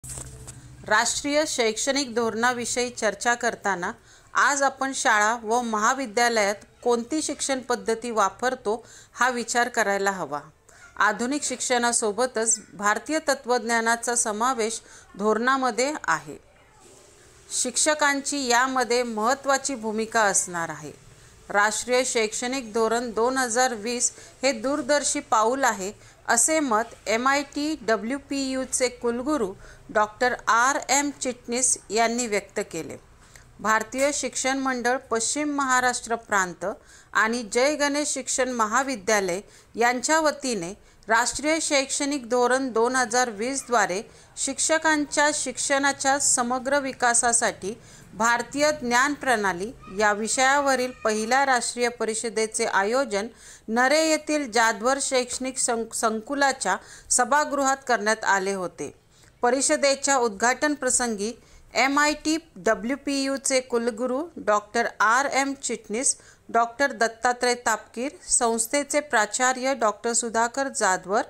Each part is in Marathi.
राष्ट्रीय शैक्षणिक धोरणाविषयी चर्चा करताना आज आपण शाळा व महाविद्यालयात कोणती शिक्षण पद्धती वापरतो हा विचार करायला हवा। आधुनिक शिक्षणासोबतच भारतीय तत्त्वज्ञानाचा समावेश धोरणामध्ये आहे। शिक्षकांची यामध्ये महत्त्वाची भूमिका असणार आहे। राष्ट्रीय शैक्षणिक धोरण 2020 हे दूरदर्शी पाऊल आहे असे मत MIT WPUचे कुलगुरू डॉक्टर RM चिटणीस यांनी व्यक्त केले। भारतीय शिक्षण मंडळ पश्चिम महाराष्ट्र प्रांत आणि जय गणेश शिक्षण महाविद्यालय यांच्या वतीने राष्ट्रीय शैक्षणिक धोरण 2020 द्वारे शिक्षकांच्या शिक्षणाच्या समग्र विकासासाठी भारतीय ज्ञान प्रणाली या विषयावरील पहिल्या राष्ट्रीय परिषदेचे आयोजन नरे येथील जाधवर शैक्षणिक संकुलाच्या सभागृहात करण्यात आले होते। परिषदेच्या उद्घाटन प्रसंगी MIT WPUचे कुलगुरू डॉक्टर RM चिटणीस, डॉक्टर दत्तात्रय तापकीर, संस्थेचे प्राचार्य डॉक्टर सुधाकर जाधवर,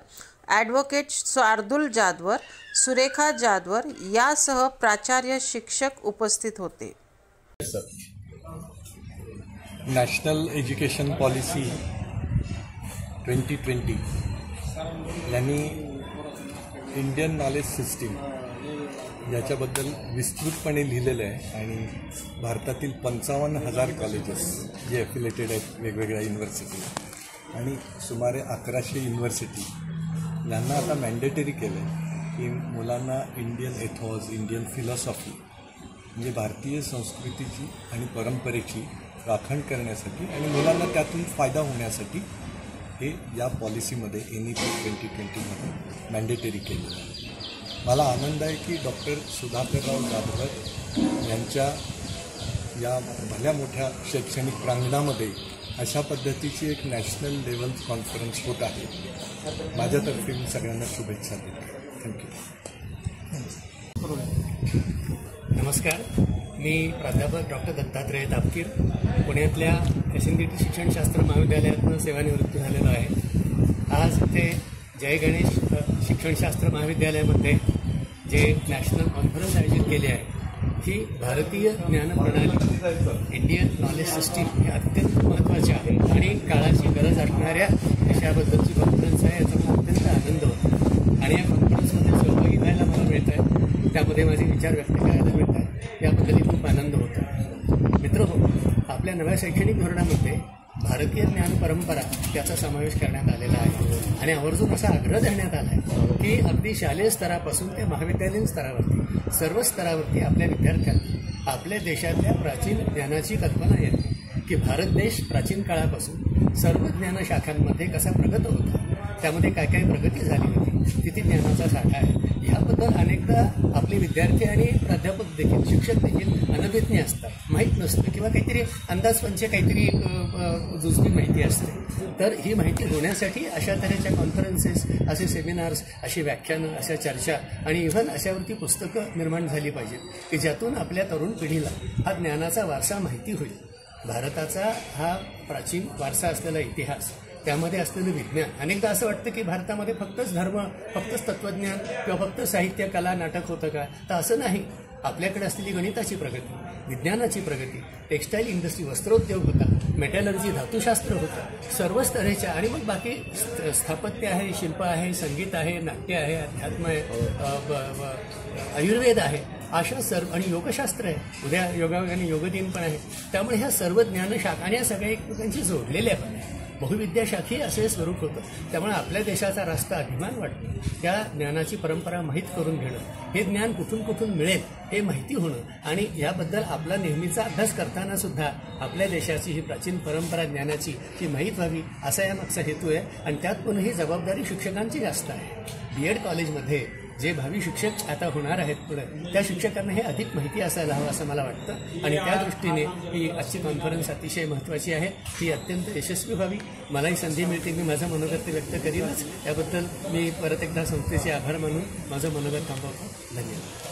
ॲडव्होकेट शार्दूल जाधवर, सुरेखा जाधवर यासह प्राचार्य शिक्षक उपस्थित होते। नॅशनल एज्युकेशन पॉलिसी 2020 यांनी इंडियन नॉलेज सिस्टीम याच्याबद्दल विस्तृतपणे लिहिलेलं आहे आणि भारतातील 55,000 कॉलेजेस जे ॲफिलेटेड आहेत वेगवेगळ्या युनिव्हर्सिटी आणि सुमारे 1100 युनिव्हर्सिटी यांना आता मॅन्डेटरी केलं आहे की मुलांना इंडियन एथॉस, इंडियन फिलॉसॉफी म्हणजे भारतीय संस्कृतीची आणि परंपरेची राखण करण्यासाठी आणि मुलांना त्यातून फायदा होण्यासाठी हे या पॉलिसीमध्ये NEP 2020मध्ये मॅन्डेटरी केलेलं आहे। मला आनंद आहे की डॉक्टर सुधाकरराव जाधवर यांच्या या भल्या मोठ्या शैक्षणिक प्रांगणामध्ये अशा पद्धतीची एक नॅशनल लेवल कॉन्फरन्स होत आहे। माझ्यातर्फे मी सगळ्यांना शुभेच्छा देतो। थँक्यू। नमस्कार, मी प्राध्यापक डॉक्टर दत्तात्रय तापकीर पुण्यातल्या SNDT शिक्षणशास्त्र महाविद्यालयातून सेवानिवृत्त झालेलो आहे। आज ते जय गणेश शिक्षणशास्त्र महाविद्यालयामध्ये जे नॅशनल कॉन्फरन्स आयोजित केली आहे ही भारतीय ज्ञान प्रणाली इंडियन नॉलेज सिस्टीम हे अत्यंत महत्त्वाचे आहे आणि काळाची गरज असणाऱ्या विषयाबद्दलची कॉन्फरन्स आहे। याचा मला अत्यंत आनंद होतो आणि या कॉन्फरन्समध्ये सहभागी व्हायला मला मिळत आहे, त्यामध्ये माझे विचार व्यक्त करायला मिळत आहे, याबद्दलही खूप आनंद होतो। मित्रहो, आपल्या नव्या शैक्षणिक धोरणामध्ये भारतीय ज्ञान परंपरा याचा समावेश करण्यात आलेला आहे आणि आवर्जून असा आग्रह धरण्यात आला आहे की अगदी शालेय स्तरापासून ते महाविद्यालयीन स्तरावरती सर्व स्तरावरती आपल्या विद्यार्थ्यांना आपल्या देशातल्या प्राचीन ज्ञानाची कल्पना येते की भारत देश प्राचीन काळापासून सर्व ज्ञानशाखांमध्ये कसा प्रगत होता, त्यामध्ये काय काय प्रगती झाली होती, किती ज्ञानाचा साठा आहे याबद्दल अनेकदा आपले विद्यार्थी आणि प्राध्यापक देखील शिक्षक देखील अनभिज्ञ असतात, माहीत नसतं किंवा काहीतरी अंदाजपंच काहीतरी जुजबी माहिती असते। तर ही माहिती होण्यासाठी अशा तऱ्हेच्या कॉन्फरन्सेस, असे सेमिनार्स, अशी व्याख्यानं, अशा चर्चा आणि इव्हन अशावरती पुस्तकं निर्माण झाली पाहिजेत की ज्यातून आपल्या तरुण पिढीला हा ज्ञानाचा वारसा माहिती होईल। भारताचा हा प्राचीन वारसा असलेला इतिहास, त्यामध्ये असलेलं विज्ञान, अनेकदा असं वाटतं की भारतामध्ये फक्तच धर्म, फक्तच तत्त्वज्ञान किंवा फक्त साहित्य, कला, नाटक होतं का? तर असं नाही। आपल्याकडे असलेली गणिताची प्रगती, विज्ञानाची प्रगती, टेक्स्टाईल इंडस्ट्री, वस्त्रोद्योग होता, मेटलर्जी, धातुशास्त्र होतं, सर्वच तऱ्हेच्या आणि मग बाकी स्थापत्य आहे, शिल्प आहे, संगीत आहे, नाट्य आहे, अध्यात्म आहे, आयुर्वेद आहे, अशा सर्व आणि योगशास्त्र आहे, उद्या योगाने योगदिन पण आहे। त्यामुळे ह्या सर्व ज्ञानशाखा आणि या सगळ्या एकमेकांशी जोडलेल्या पण आहे। बहुविद्याशाखी असे स्वरूप होतं। त्यामुळे आपल्या देशाचा राष्ट्र अभिमान वाटतो त्या ज्ञानाची परंपरा माहीत करून घेणं, हे ज्ञान कुठून कुठून मिळेल हे माहिती होणं आणि याबद्दल आपला नेहमीचा अभ्यास करताना सुद्धा आपल्या देशाची ही प्राचीन परंपरा ज्ञानाची ही माहीत व्हावी असा यामागचा हेतू आहे आणि त्यात पुन्हा ही जबाबदारी शिक्षकांची जास्त आहे। BEd कॉलेजमध्ये जे भावी शिक्षक आता होणार आहेत पुढे, त्या शिक्षकांना हे अधिक माहिती असायला हवं असं मला वाटतं आणि त्या दृष्टीने ही आजची कॉन्फरन्स अतिशय महत्त्वाची आहे। ही अत्यंत यशस्वी व्हावी, मलाही संधी मिळते, मी माझं मनोगत व्यक्त करीनच। याबद्दल मी परत एकदा संस्थेचे आभार मानून माझं मनोगत थांबवतो। धन्यवाद।